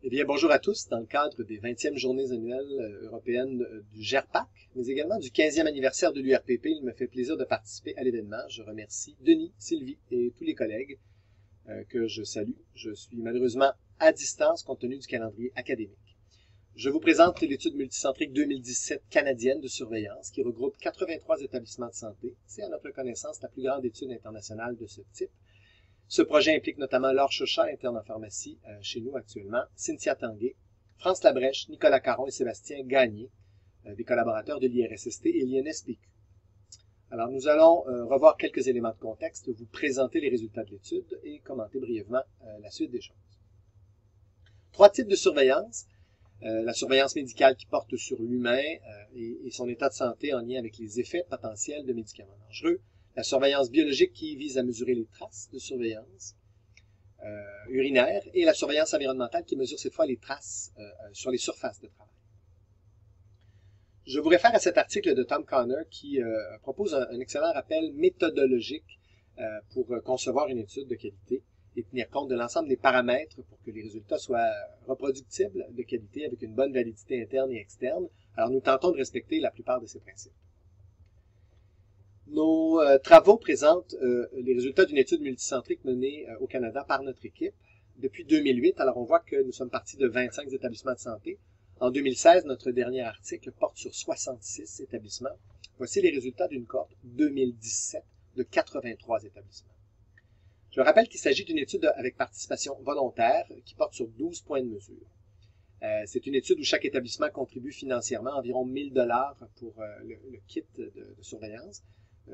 Eh bien, bonjour à tous. Dans le cadre des 20e journées annuelles européennes du GERPAC, mais également du 15e anniversaire de l'URPP, il me fait plaisir de participer à l'événement. Je remercie Denis, Sylvie et tous les collègues que je salue. Je suis malheureusement à distance compte tenu du calendrier académique. Je vous présente l'étude multicentrique 2017 canadienne de surveillance qui regroupe 83 établissements de santé. C'est à notre connaissance la plus grande étude internationale de ce type. Ce projet implique notamment Laure Chauchat, interne en pharmacie chez nous actuellement, Cynthia Tanguay, France Labrèche, Nicolas Caron et Sébastien Gagné, des collaborateurs de l'IRSST et l'INSPQ. Alors, nous allons revoir quelques éléments de contexte, vous présenter les résultats de l'étude et commenter brièvement la suite des choses. Trois types de surveillance. La surveillance médicale qui porte sur l'humain et son état de santé en lien avec les effets potentiels de médicaments dangereux. La surveillance biologique qui vise à mesurer les traces de surveillance urinaire et la surveillance environnementale qui mesure cette fois les traces sur les surfaces de travail. Je vous réfère à cet article de Tom Connor qui propose un excellent rappel méthodologique pour concevoir une étude de qualité et tenir compte de l'ensemble des paramètres pour que les résultats soient reproductibles de qualité avec une bonne validité interne et externe. Alors nous tentons de respecter la plupart de ces principes. Nos travaux présentent les résultats d'une étude multicentrique menée au Canada par notre équipe depuis 2008. Alors on voit que nous sommes partis de 25 établissements de santé. En 2016, notre dernier article porte sur 66 établissements. Voici les résultats d'une cohorte 2017 de 83 établissements. Je rappelle qu'il s'agit d'une étude avec participation volontaire qui porte sur 12 points de mesure. C'est une étude où chaque établissement contribue financièrement environ 1 000 $ pour le kit de surveillance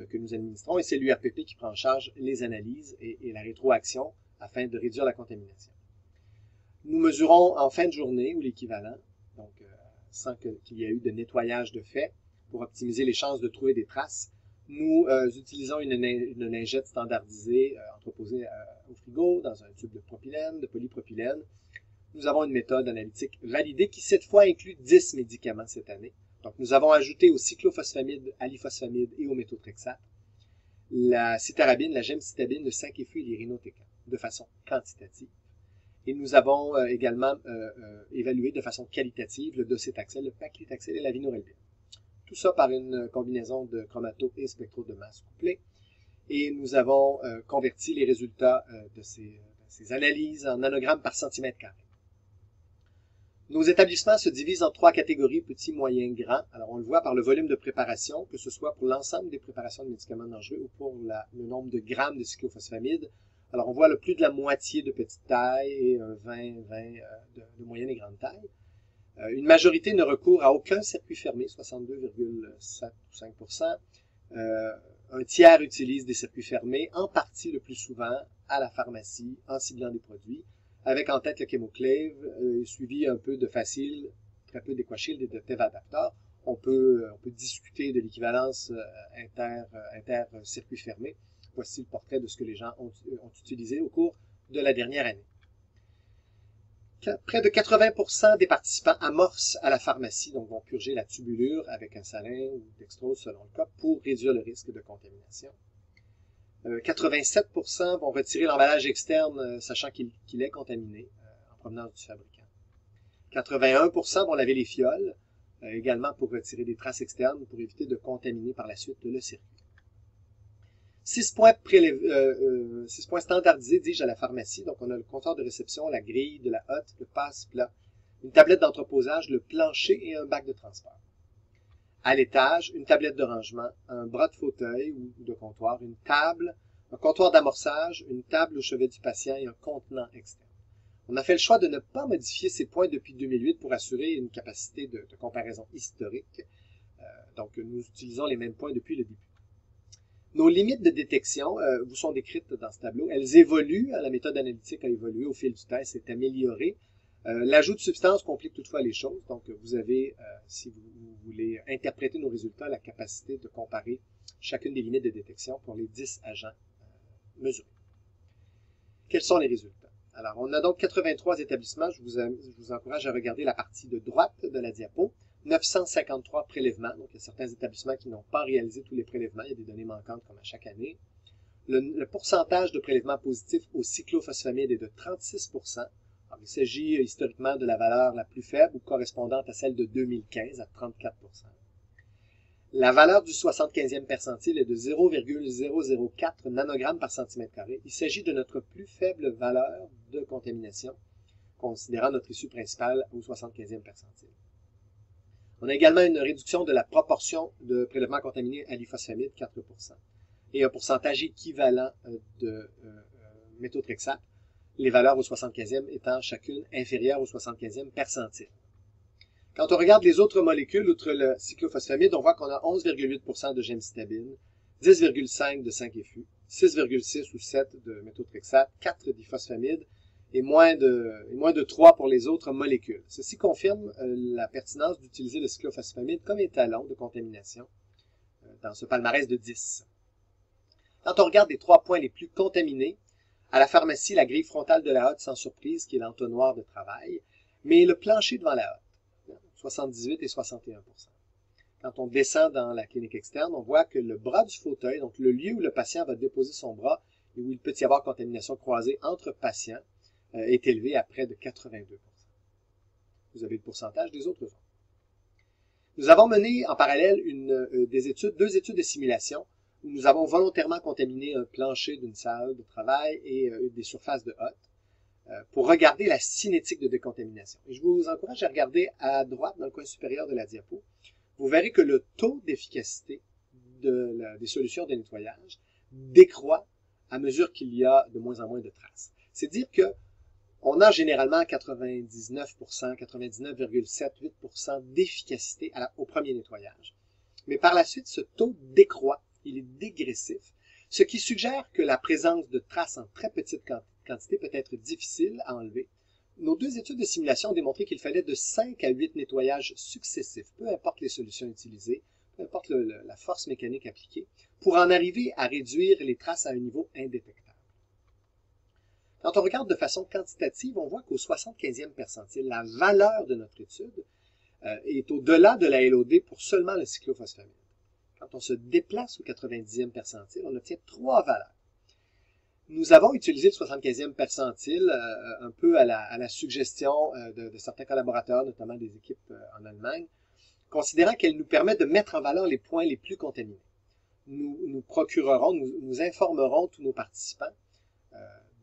que nous administrons, et c'est l'URPP qui prend en charge les analyses et la rétroaction afin de réduire la contamination. Nous mesurons en fin de journée, ou l'équivalent, donc sans qu'il y ait eu de nettoyage de fait, pour optimiser les chances de trouver des traces. Nous utilisons une lingette standardisée entreposée au frigo dans un tube de propylène, de polypropylène. Nous avons une méthode analytique validée qui cette fois inclut 10 médicaments cette année. Donc, nous avons ajouté au cyclophosphamide, à l'ifosfamide et au méthotrexate la citarabine, la gemcitabine, le 5-FU et l'irinotecan de façon quantitative. Et nous avons également évalué de façon qualitative le docétaxel, le paclitaxel et la vinorelbine. Tout ça par une combinaison de chromato et spectro de masse couplés. Et nous avons converti les résultats de ces analyses en nanogrammes par centimètre carré. Nos établissements se divisent en 3 catégories, petits, moyens, grands. Alors, on le voit par le volume de préparation, que ce soit pour l'ensemble des préparations de médicaments dangereux ou pour le nombre de grammes de cyclophosphamide. Alors, on voit le plus de la moitié de petite taille et 20 de moyenne et grande taille. Une majorité ne recourt à aucun circuit fermé, 62,7 ou 5%. Un tiers utilise des circuits fermés, en partie le plus souvent à la pharmacie, en ciblant des produits, avec en tête le Chemoclave, suivi un peu de Facile, très peu d'Equashield et de Tevadaptor. On peut discuter de l'équivalence inter-circuit fermé. Voici le portrait de ce que les gens ont utilisé au cours de la dernière année. Près de 80% des participants amorcent à la pharmacie, donc vont purger la tubulure avec un salin ou dextrose selon le cas pour réduire le risque de contamination. 87% vont retirer l'emballage externe, sachant qu'il est contaminé en provenance du fabricant. 81% vont laver les fioles, également pour retirer des traces externes, pour éviter de contaminer par la suite le circuit. 6 points standardisés, dis-je, à la pharmacie. Donc, on a le comptoir de réception, la grille de la hotte, le passe-plat, une tablette d'entreposage, le plancher et un bac de transport. À l'étage, une tablette de rangement, un bras de fauteuil ou de comptoir, une table, un comptoir d'amorçage, une table au chevet du patient et un contenant externe. On a fait le choix de ne pas modifier ces points depuis 2008 pour assurer une capacité de comparaison historique. Donc, nous utilisons les mêmes points depuis le début. Nos limites de détection vous sont décrites dans ce tableau. Elles évoluent, la méthode analytique a évolué au fil du temps, s'est améliorée. L'ajout de substances complique toutefois les choses. Donc, vous avez, si vous voulez interpréter nos résultats, la capacité de comparer chacune des limites de détection pour les 10 agents mesurés. Quels sont les résultats? Alors, on a donc 83 établissements. Je vous encourage à regarder la partie de droite de la diapo. 953 prélèvements. Donc, il y a certains établissements qui n'ont pas réalisé tous les prélèvements. Il y a des données manquantes comme à chaque année. Le pourcentage de prélèvements positifs au cyclophosphamide est de 36%. Alors, il s'agit historiquement de la valeur la plus faible ou correspondante à celle de 2015 à 34%. La valeur du 75e percentile est de 0,004 nanogrammes par centimètre carré. Il s'agit de notre plus faible valeur de contamination, considérant notre issue principale au 75e percentile. On a également une réduction de la proportion de prélèvements contaminés à l'iphosphamide, 4%, et un pourcentage équivalent de méthotrexate, les valeurs au 75e étant chacune inférieures au 75e percentile. Quand on regarde les autres molécules, outre le cyclophosphamide, on voit qu'on a 11,8% de gemcitabine, 10,5% de 5-FU, 6,6 ou 7 de méthotrexate, 4 d'iphosphamide et moins de 3 pour les autres molécules. Ceci confirme la pertinence d'utiliser le cyclophosphamide comme étalon de contamination dans ce palmarès de 10. Quand on regarde les 3 points les plus contaminés, à la pharmacie, la grille frontale de la hotte, sans surprise, qui est l'entonnoir de travail, mais le plancher devant la hotte, 78 et 61%. Quand on descend dans la clinique externe, on voit que le bras du fauteuil, donc le lieu où le patient va déposer son bras et où il peut y avoir contamination croisée entre patients, est élevé à près de 82%. Vous avez le pourcentage des autres zones. Nous avons mené en parallèle deux études de simulation où nous avons volontairement contaminé un plancher d'une salle de travail et des surfaces de hotte pour regarder la cinétique de décontamination. Et je vous encourage à regarder à droite, dans le coin supérieur de la diapo. Vous verrez que le taux d'efficacité des solutions de nettoyage décroît à mesure qu'il y a de moins en moins de traces. C'est dire que on a généralement 99%, 99,78% d'efficacité au premier nettoyage. Mais par la suite, ce taux décroît, il est dégressif, ce qui suggère que la présence de traces en très petite quantité peut être difficile à enlever. Nos deux études de simulation ont démontré qu'il fallait de 5 à 8 nettoyages successifs, peu importe les solutions utilisées, peu importe la force mécanique appliquée, pour en arriver à réduire les traces à un niveau indétectable. Quand on regarde de façon quantitative, on voit qu'au 75e percentile, la valeur de notre étude est au-delà de la LOD pour seulement le cyclophosphamide. Quand on se déplace au 90e percentile, on obtient 3 valeurs. Nous avons utilisé le 75e percentile un peu à la suggestion de certains collaborateurs, notamment des équipes en Allemagne, considérant qu'elle nous permet de mettre en valeur les points les plus contaminés. Nous informerons tous nos participants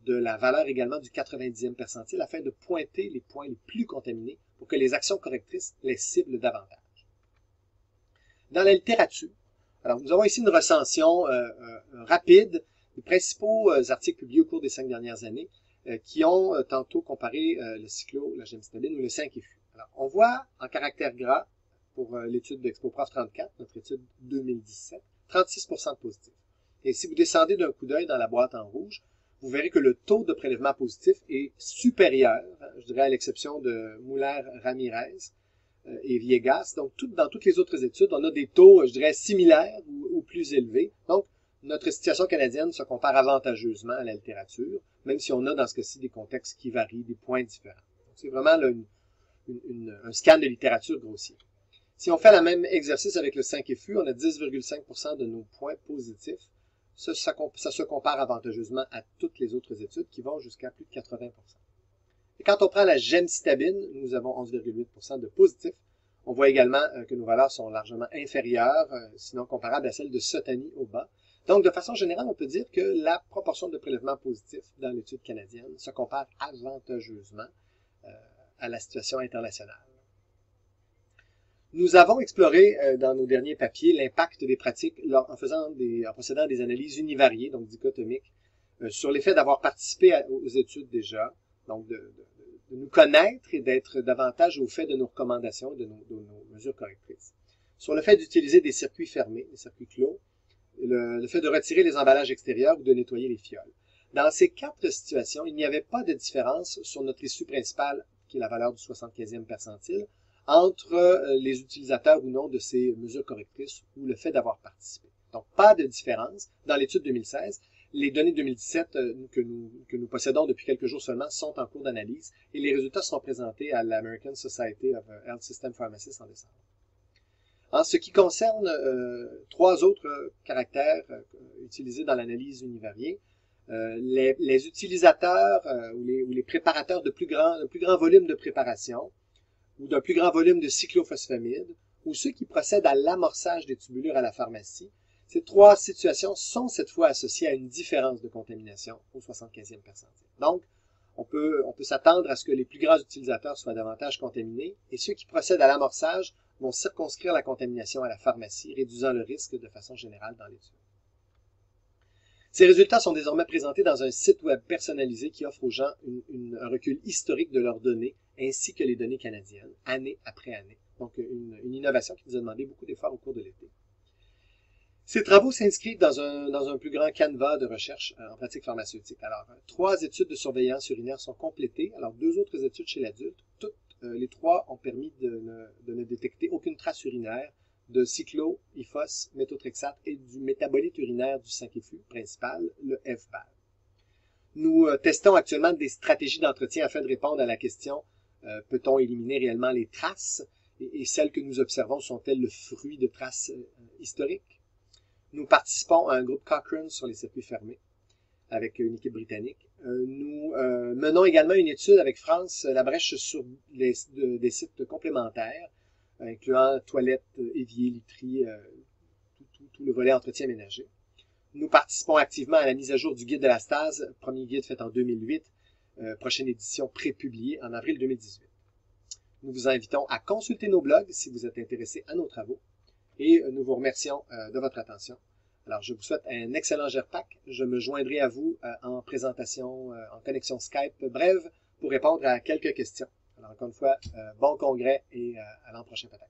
de la valeur également du 90e percentile afin de pointer les points les plus contaminés pour que les actions correctrices les ciblent davantage. Dans la littérature, alors nous avons ici une recension rapide des principaux articles publiés au cours des 5 dernières années qui ont tantôt comparé le cyclo, la gemcitabine ou le 5-FU. Alors, on voit en caractère gras pour l'étude d'ExpoProf 34, notre étude 2017, 36% de positifs. Et si vous descendez d'un coup d'œil dans la boîte en rouge, vous verrez que le taux de prélèvement positif est supérieur, je dirais à l'exception de Muller-Ramirez et Viegas. Donc, dans toutes les autres études, on a des taux, je dirais, similaires ou plus élevés. Donc, notre situation canadienne se compare avantageusement à la littérature, même si on a dans ce cas-ci des contextes qui varient, des points différents. C'est vraiment là, un scan de littérature grossier. Si on fait le même exercice avec le 5-FU, on a 10,5% de nos points positifs. Ça se compare avantageusement à toutes les autres études qui vont jusqu'à plus de 80%. Et quand on prend la gemcitabine, nous avons 11,8% de positifs. On voit également que nos valeurs sont largement inférieures, sinon comparables à celles de Sotani au bas. Donc, de façon générale, on peut dire que la proportion de prélèvements positifs dans l'étude canadienne se compare avantageusement à la situation internationale. Nous avons exploré dans nos derniers papiers l'impact des pratiques en procédant à des analyses univariées, donc dichotomiques, sur l'effet d'avoir participé aux études déjà, donc de nous connaître et d'être davantage au fait de nos recommandations et de nos mesures correctrices. Sur le fait d'utiliser des circuits fermés, des circuits clos, le fait de retirer les emballages extérieurs ou de nettoyer les fioles. Dans ces 4 situations, il n'y avait pas de différence sur notre issue principale, qui est la valeur du 75e percentile, entre les utilisateurs ou non de ces mesures correctrices ou le fait d'avoir participé. Donc, pas de différence. Dans l'étude 2016, les données 2017 que nous possédons depuis quelques jours seulement sont en cours d'analyse et les résultats seront présentés à l'American Society of Health System Pharmacists en décembre. En ce qui concerne 3 autres caractères utilisés dans l'analyse univariée, Les utilisateurs ou les préparateurs de plus grand volume de préparation ou d'un plus grand volume de cyclophosphamide ou ceux qui procèdent à l'amorçage des tubulures à la pharmacie. Ces trois situations sont cette fois associées à une différence de contamination au 75e percentile. Donc, on peut s'attendre à ce que les plus grands utilisateurs soient davantage contaminés et ceux qui procèdent à l'amorçage vont circonscrire la contamination à la pharmacie, réduisant le risque de façon générale dans l'étude. Ces résultats sont désormais présentés dans un site web personnalisé qui offre aux gens un recul historique de leurs données ainsi que les données canadiennes, année après année. Donc, une innovation qui nous a demandé beaucoup d'efforts au cours de l'été. Ces travaux s'inscrivent dans un plus grand canevas de recherche en pratique pharmaceutique. Alors, 3 études de surveillance urinaire sont complétées. Alors, 2 autres études chez l'adulte. Toutes les 3 ont permis de ne détecter aucune trace urinaire de cyclo, ifos, méthotrexate et du métabolite urinaire du 5-FU principal, le FBAL. Nous testons actuellement des stratégies d'entretien afin de répondre à la question peut-on éliminer réellement les traces et celles que nous observons sont-elles le fruit de traces historiques? Nous participons à un groupe Cochrane sur les circuits fermés avec une équipe britannique. Nous menons également une étude avec France Labrèche sur des sites complémentaires, incluant toilettes, éviers, literies, tout le volet entretien ménager. Nous participons activement à la mise à jour du guide de la stase, premier guide fait en 2008, prochaine édition prépubliée en avril 2018. Nous vous invitons à consulter nos blogs si vous êtes intéressé à nos travaux et nous vous remercions de votre attention. Alors, je vous souhaite un excellent GERPAC. Je me joindrai à vous en présentation, en connexion Skype brève pour répondre à quelques questions. Alors, encore une fois, bon congrès et à l'an prochain peut-être.